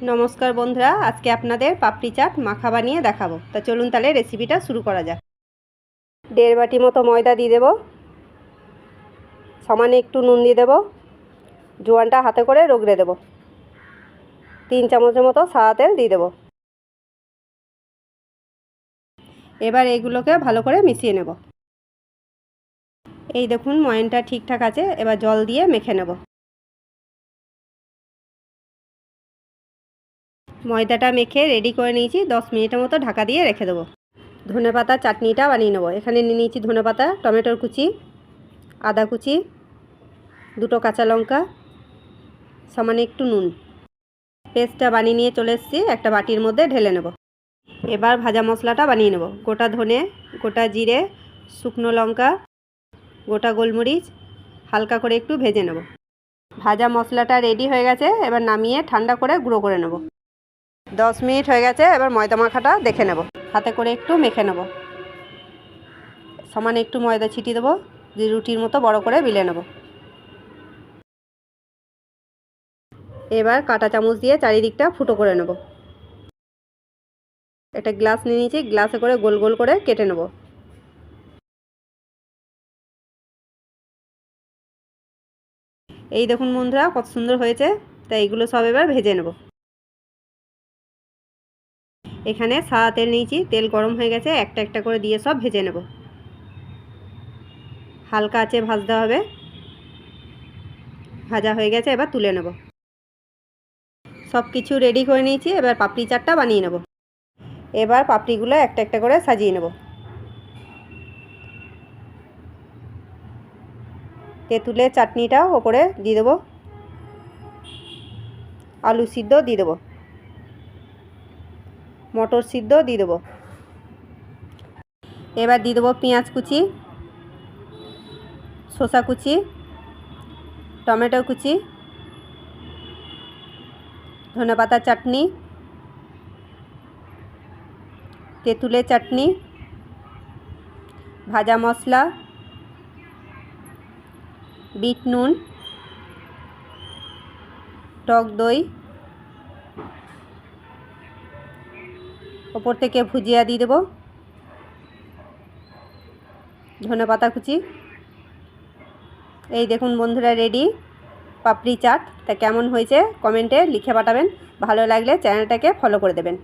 নমস্কার বন্ধুরা, আজকে আপনাদের পাপড়ি চাট মাখা বানিয়ে দেখাবো। তা চলুন তাহলে রেসিপিটা শুরু করা যাক। 1.5 বাটি মতো ময়দা দিয়ে দেব, সমানে একটু নুন দিয়ে দেব, জোয়ানটা হাতে করে রগড়ে দেব, 3 চামচের মতো সাদা তেল দিয়ে দেব। এবার এগুলোকে ভালো করে মিশিয়ে নেব। এই দেখুন ময়ানটা ঠিকঠাক আছে, এবার জল দিয়ে মেখে নেব। ময়দাটা মেখে রেডি করে নিয়েছি, 10 মিনিটের মতো ঢাকা দিয়ে রেখে দেবো। ধনেপাতা চাটনিটা বানিয়ে নেব। এখানে নিয়ে নিয়েছি ধনেপাতা, টমেটোর কুচি, আদা কুচি, 2 কাঁচা লঙ্কা, সমানে একটু নুন। পেস্টটা বানিয়ে নিয়ে চলে এসেছি, একটা বাটির মধ্যে ঢেলে নেব। এবার ভাজা মশলাটা বানিয়ে নেব। গোটা ধনে, গোটা জিরে, শুকনো লঙ্কা, গোটা গোলমরিচ হালকা করে একটু ভেজে নেব। ভাজা মশলাটা রেডি হয়ে গেছে, এবার নামিয়ে ঠান্ডা করে গুঁড়ো করে নেব। 10 মিনিট হয়ে গেছে, এবার ময়দা মাখাটা দেখে নেব। হাতে করে একটু মেখে নেব, সমানে একটু ময়দা ছিটিয়ে দেবো, দিয়ে রুটির মতো বড় করে বেলে নেব। এবার কাঁটা চামচ দিয়ে চারিদিকটা ফুটো করে নেব। একটা গ্লাস নিয়ে নিয়েছি, গ্লাসে করে গোল গোল করে কেটে নেব। এই দেখুন বন্ধুরা কত সুন্দর হয়েছে। তাই এগুলো সব এবার ভেজে নেব। এখানে সাদা তেল নিয়েছি, তেল গরম হয়ে গেছে, একটা একটা করে দিয়ে সব ভেজে নেব। হালকা আঁচে ভাজতে হবে। ভাজা হয়ে গেছে, এবার তুলে নেব। সব কিছু রেডি করে নিয়েছি, এবার পাপড়ি চাটটা বানিয়ে নেব। এবার পাপড়িগুলো একটা একটা করে সাজিয়ে নেব। তেঁতুলের চাটনিটা ওপরে দিয়ে দেবো, আলু সিদ্ধ দিয়ে দেবো, মটর সিদ্ধ দিয়ে দেবো। এবার দিয়ে দেবো পেঁয়াজ কুচি, শসা কুচি, টমেটো কুচি, ধনেপাতা চাটনি, তেঁতুলের চাটনি, ভাজা মশলা, বিট নুন, টক দই, ওপর থেকে ভুজিয়া দিয়ে দেবো, ধনেপাতা কুচি। এই দেখুন বন্ধুরা রেডি পাপড়ি চাট। তা কেমন হয়েছে কমেন্টে লিখে পাঠাবেন। ভালো লাগলে চ্যানেলটাকে ফলো করে দেবেন।